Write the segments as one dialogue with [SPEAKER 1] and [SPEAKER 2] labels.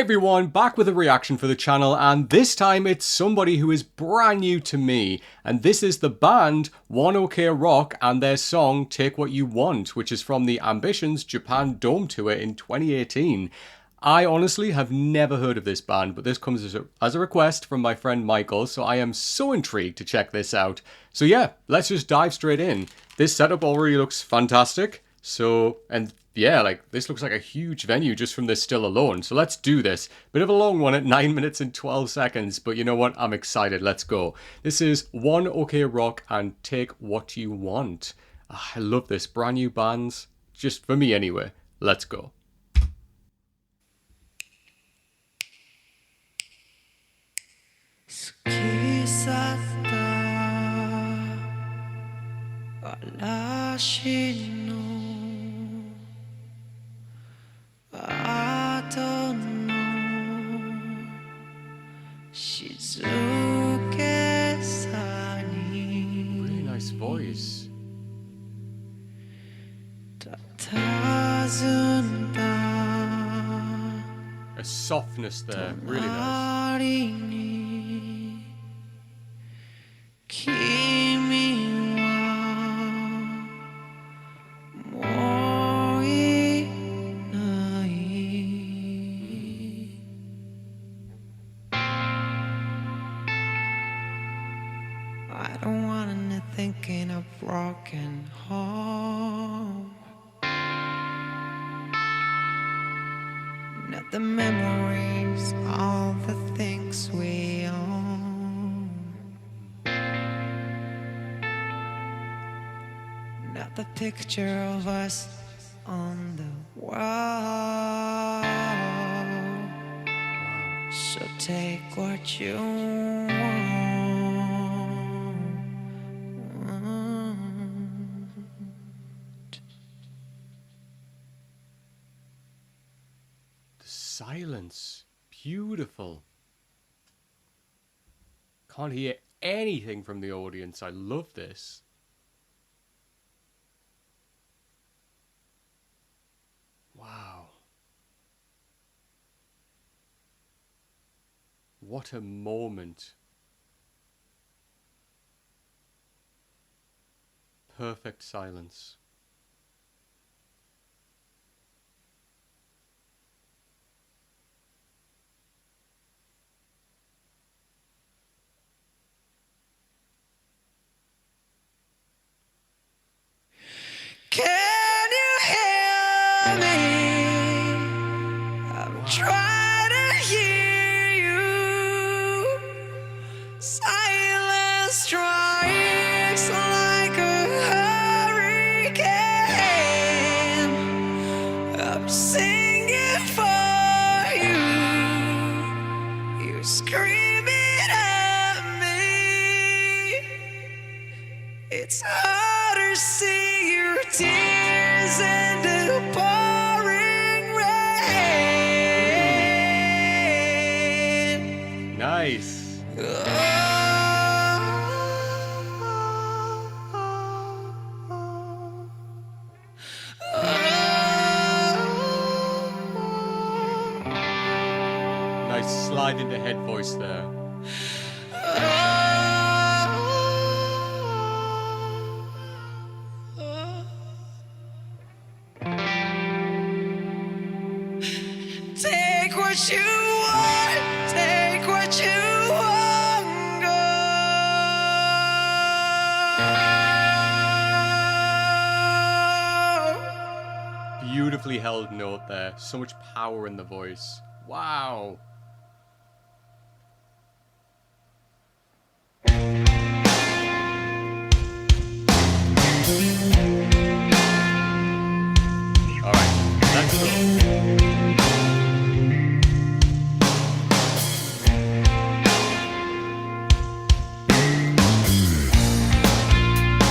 [SPEAKER 1] everyone, back with a reaction for the channel, and this time it's somebody who is brand new to me, and this is the band One OK Rock and their song Take What You Want, which is from the Ambitions Japan Dome Tour in 2018. I honestly have never heard of this band, but this comes as a request from my friend Michael, so I am so intrigued to check this out. So yeah, let's just dive straight in. This setup already looks fantastic, yeah, like, this looks like a huge venue just from this still alone. So let's do this. Bit of a long one at 9 minutes and 12 seconds, but you know what? I'm excited. Let's go. This is One OK Rock and Take What You Want. I love this. Brand new bands. Just for me anyway. Let's go. Really nice voice. A softness there, really nice.
[SPEAKER 2] I don't want anything in a broken home. Not the memories, all the things we own. Not the picture of us on the wall. So take what you want.
[SPEAKER 1] Silence. Beautiful. Can't hear anything from the audience. I love this. Wow. What a moment. Perfect silence.
[SPEAKER 2] Can you hear me? I'm trying to hear you. Silence strikes like a hurricane. I'm singing for you. You're screaming at me. It's hard to see your tears and the pouring rain.
[SPEAKER 1] Nice. Nice slide into head voice there.
[SPEAKER 2] Take what you want, take what you want, go.
[SPEAKER 1] Beautifully held note there. So much power in the voice. Wow. Alright, let's go.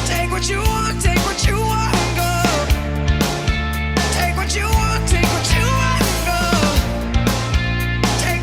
[SPEAKER 2] Take what you want, take what you want, go. Take what you want, take what you want, go. Take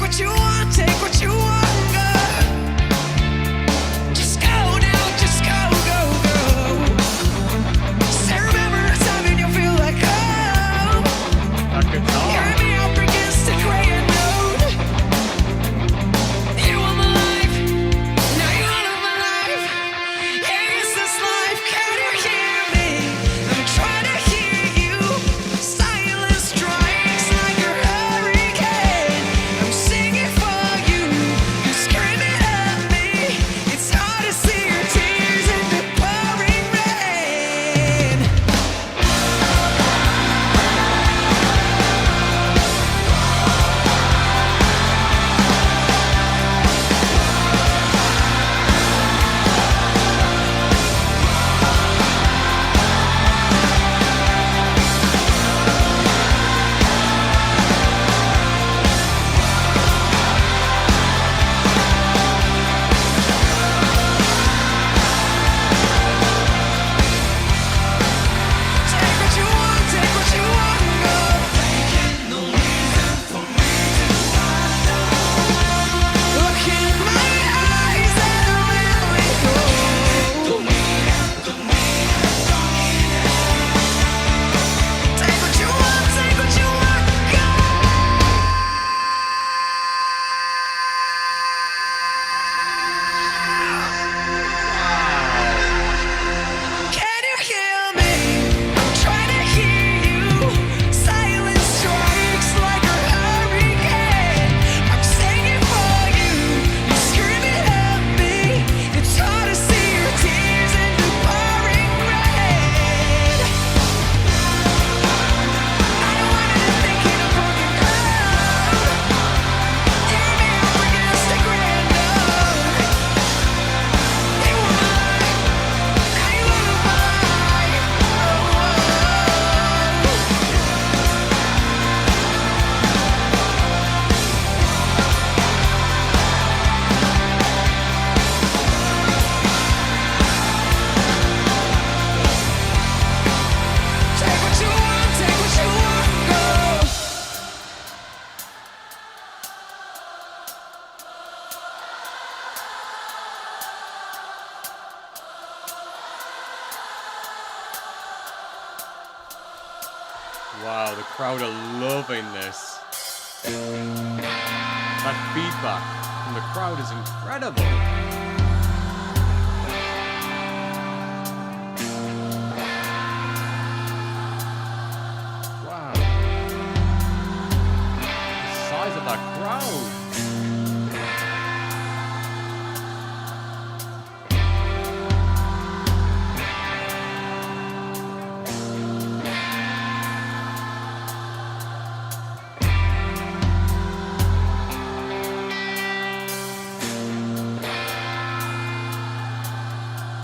[SPEAKER 1] Wow, the crowd are loving this. That feedback from the crowd is incredible. Wow. The size of that crowd.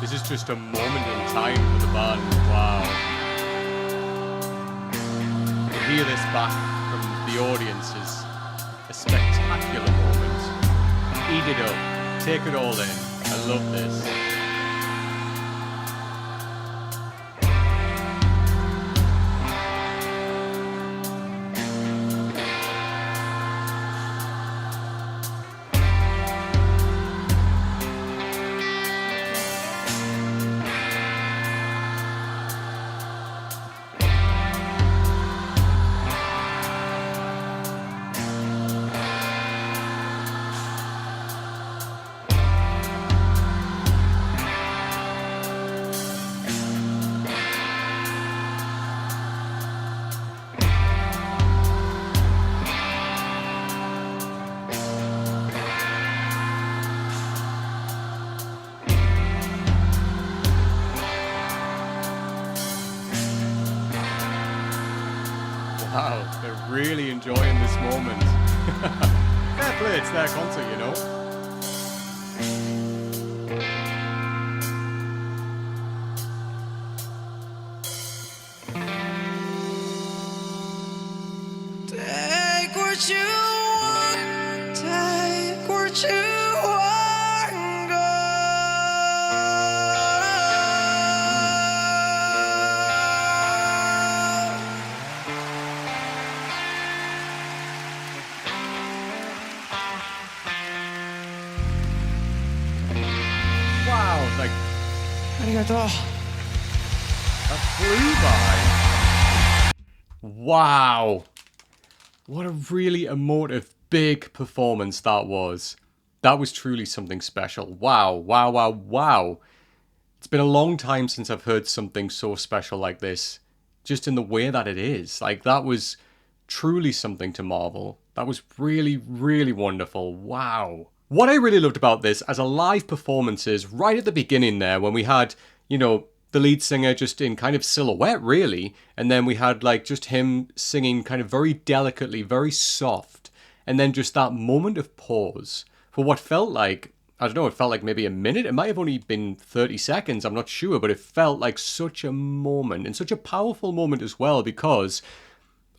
[SPEAKER 1] This is just a moment in time for the band. Wow. To hear this back from the audience is a spectacular moment. Eat it up. Take it all in. I love this. Wow, they're really enjoying this moment. Fair play, it's their concert, you know?
[SPEAKER 2] Take what you want, take what you want, go.
[SPEAKER 1] Wow, like,
[SPEAKER 2] Arigato.
[SPEAKER 1] that flew by. Wow. What a really emotive, big performance that was. That was truly something special. Wow, wow, wow, wow. It's been a long time since I've heard something so special like this, just in the way that it is. Like, that was truly something to marvel. That was really, really wonderful. Wow. What I really loved about this as a live performance is right at the beginning there, when we had, you know, the lead singer just in kind of silhouette, really, and then we had like just him singing kind of very delicately, very soft, and then just that moment of pause for what felt like, I don't know, it felt like maybe a minute. It might have only been 30 seconds, I'm not sure, but it felt like such a moment, and such a powerful moment as well, because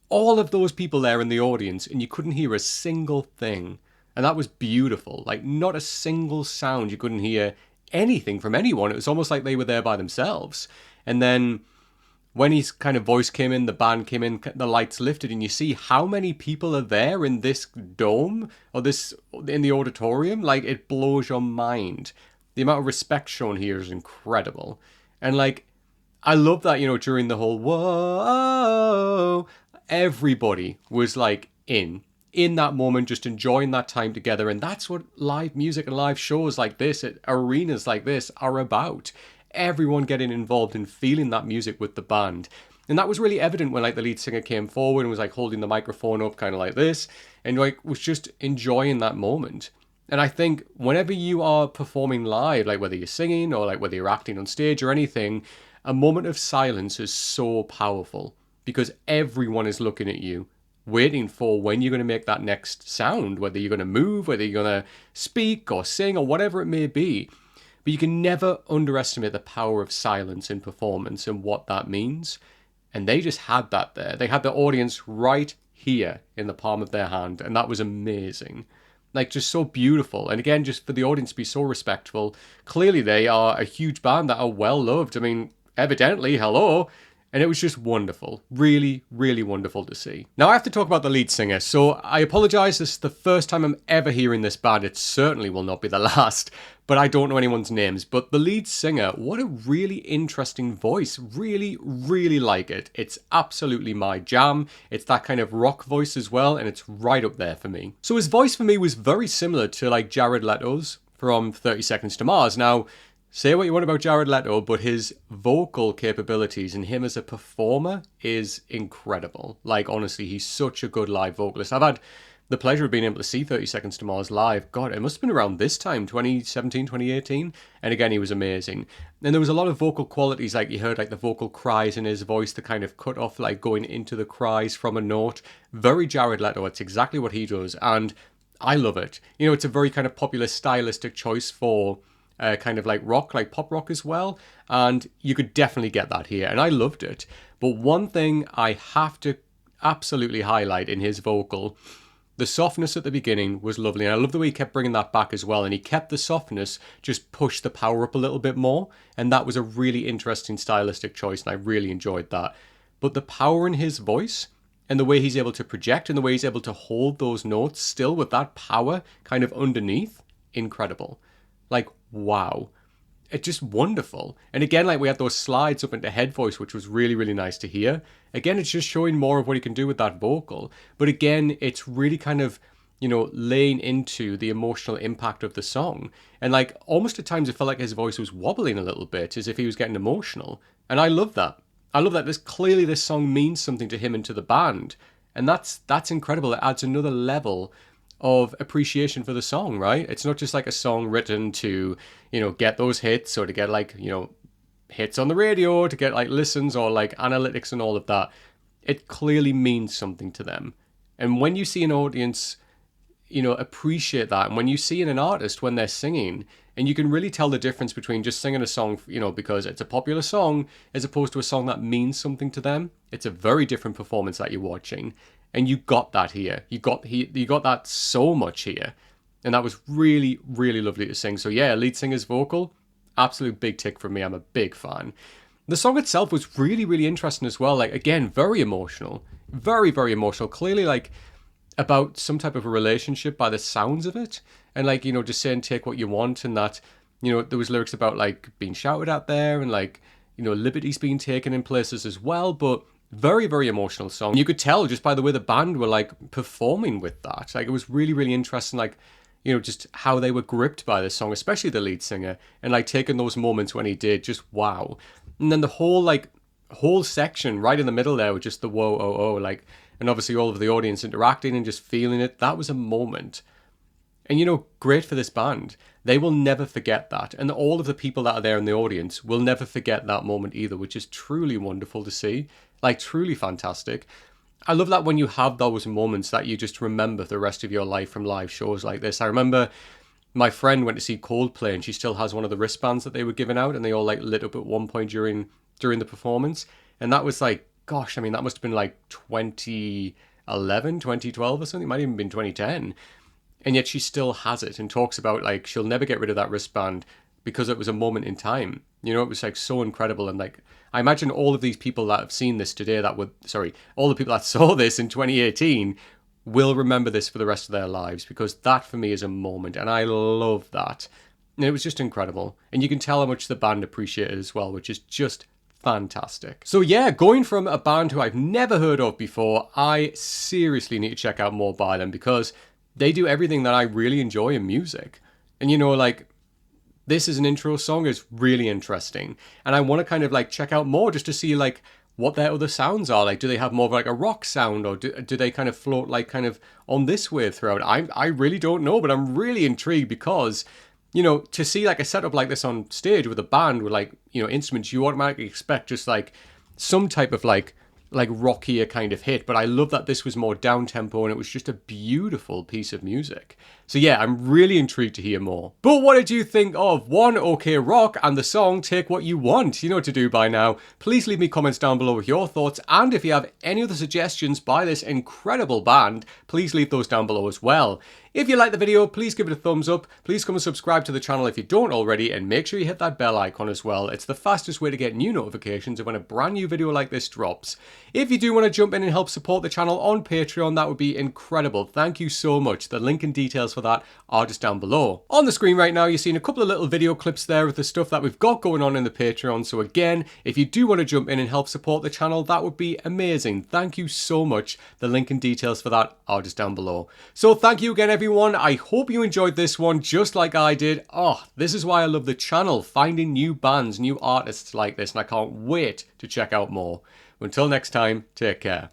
[SPEAKER 1] all of those people there in the audience, and you couldn't hear a single thing. And that was beautiful. Like, not a single sound. You couldn't hear anything from anyone. It was almost like they were there by themselves. And then when his kind of voice came in, the band came in, the lights lifted, and you see how many people are there in this dome or this in the auditorium. Like, it blows your mind. The amount of respect shown here is incredible. And like, I love that, you know, during the whole whoa, everybody was like in that moment, just enjoying that time together. And that's what live music and live shows like this, at arenas like this, are about. Everyone getting involved and feeling that music with the band. And that was really evident when like the lead singer came forward and was like holding the microphone up kind of like this, and like was just enjoying that moment. And I think whenever you are performing live, like whether you're singing or like whether you're acting on stage or anything, a moment of silence is so powerful, because everyone is looking at you, waiting for when you're going to make that next sound, whether you're going to move, whether you're going to speak or sing or whatever it may be. But you can never underestimate the power of silence in performance and what that means. And they just had that there. They had the audience right here in the palm of their hand, and that was amazing. Like, just so beautiful. And again, just for the audience to be so respectful. Clearly they are a huge band that are well loved. I mean, evidently, hello, And it was just wonderful. Really, really wonderful to see. Now I have to talk about the lead singer. So I apologize, this is the first time I'm ever hearing this band. It certainly will not be the last, but I don't know anyone's names. But the lead singer, what a really interesting voice. Really, really like it. It's absolutely my jam. It's that kind of rock voice as well, and it's right up there for me. So his voice for me was very similar to like Jared Leto's from 30 Seconds to Mars. Now, say what you want about Jared Leto, but his vocal capabilities and him as a performer is incredible. Like, honestly, he's such a good live vocalist. I've had the pleasure of being able to see 30 Seconds to Mars live. God, it must have been around this time, 2017, 2018. And again, he was amazing. And there was a lot of vocal qualities, like you heard like the vocal cries in his voice, the kind of cut off, like going into the cries from a note. Very Jared Leto. It's exactly what he does. And I love it. You know, it's a very kind of popular stylistic choice for kind of like rock, like pop rock as well. And you could definitely get that here. And I loved it. But one thing I have to absolutely highlight in his vocal, the softness at the beginning was lovely. And I love the way he kept bringing that back as well. And he kept the softness, just pushed the power up a little bit more. And that was a really interesting stylistic choice. And I really enjoyed that. But the power in his voice and the way he's able to project and the way he's able to hold those notes still with that power kind of underneath, incredible. Like, wow. It's just wonderful. And again, like we had those slides up into head voice, which was really, really nice to hear. Again, it's just showing more of what he can do with that vocal. But again, it's really kind of, you know, laying into the emotional impact of the song. And like almost at times it felt like his voice was wobbling a little bit as if he was getting emotional. And I love that. I love that this song means something to him and to the band. And that's incredible. It adds another level of appreciation for the song, right? It's not just like a song written to, you know, get those hits or to get like, you know, hits on the radio, to get like listens or like analytics and all of that. It clearly means something to them. And when you see an audience, you know, appreciate that, and when you see in an artist when they're singing, and you can really tell the difference between just singing a song, you know, because it's a popular song as opposed to a song that means something to them. It's a very different performance that you're watching. And you got that here. You got that so much here. And that was really, really lovely to sing. So yeah, lead singer's vocal, absolute big tick from me. I'm a big fan. The song itself was really, really interesting as well. Like, again, very emotional. Very, very emotional. Clearly, like, about some type of a relationship by the sounds of it. And, like, you know, just saying take what you want. And that, you know, there was lyrics about, like, being shouted at there. And, like, you know, liberties being taken in places as well. But very, very emotional song. You could tell just by the way the band were like performing with that. Like it was really, really interesting, like, you know, just how they were gripped by this song, especially the lead singer, and like taking those moments when he did, just wow. And then the whole section right in the middle there with just the whoa, oh, oh, like, and obviously all of the audience interacting and just feeling it. That was a moment. And, you know, great for this band. They will never forget that. And all of the people that are there in the audience will never forget that moment either, which is truly wonderful to see. Like, truly fantastic. I love that when you have those moments that you just remember the rest of your life from live shows like this. I remember my friend went to see Coldplay and she still has one of the wristbands that they were giving out and they all like lit up at one point during the performance. And that was like, gosh, I mean, that must have been like 2011, 2012 or something. It might even been 2010. And yet she still has it and talks about like she'll never get rid of that wristband because it was a moment in time. You know, it was like so incredible. And like, I imagine all of these people that have seen this today all the people that saw this in 2018 will remember this for the rest of their lives, because that for me is a moment. And I love that. And it was just incredible. And you can tell how much the band appreciated it as well, which is just fantastic. So yeah, going from a band who I've never heard of before, I seriously need to check out more by them, because they do everything that I really enjoy in music. And you know, like, this is an intro song is really interesting. And I want to kind of like check out more just to see like what their other sounds are. Like, do they have more of like a rock sound, or do they kind of float like kind of on this way throughout? I really don't know, but I'm really intrigued because, you know, to see like a setup like this on stage with a band with like, you know, instruments, you automatically expect just like some type of like rockier kind of hit, but I love that this was more down tempo and it was just a beautiful piece of music. So yeah, I'm really intrigued to hear more. But what did you think of One OK Rock and the song Take What You Want? You know what to do by now. Please leave me comments down below with your thoughts, and if you have any other suggestions by this incredible band, please leave those down below as well. If you like the video, please give it a thumbs up. Please come and subscribe to the channel if you don't already, and make sure you hit that bell icon as well. It's the fastest way to get new notifications of when a brand new video like this drops. If you do want to jump in and help support the channel on Patreon, that would be incredible. Thank you so much. The link and details for that are just down below. On the screen right now, you're seeing a couple of little video clips there of the stuff that we've got going on in the Patreon. So again, if you do want to jump in and help support the channel, that would be amazing. Thank you so much. The link and details for that are just down below. So thank you again, everyone. I hope you enjoyed this one just like I did. Oh, this is why I love the channel, finding new bands, new artists like this, and I can't wait to check out more. Until next time, take care.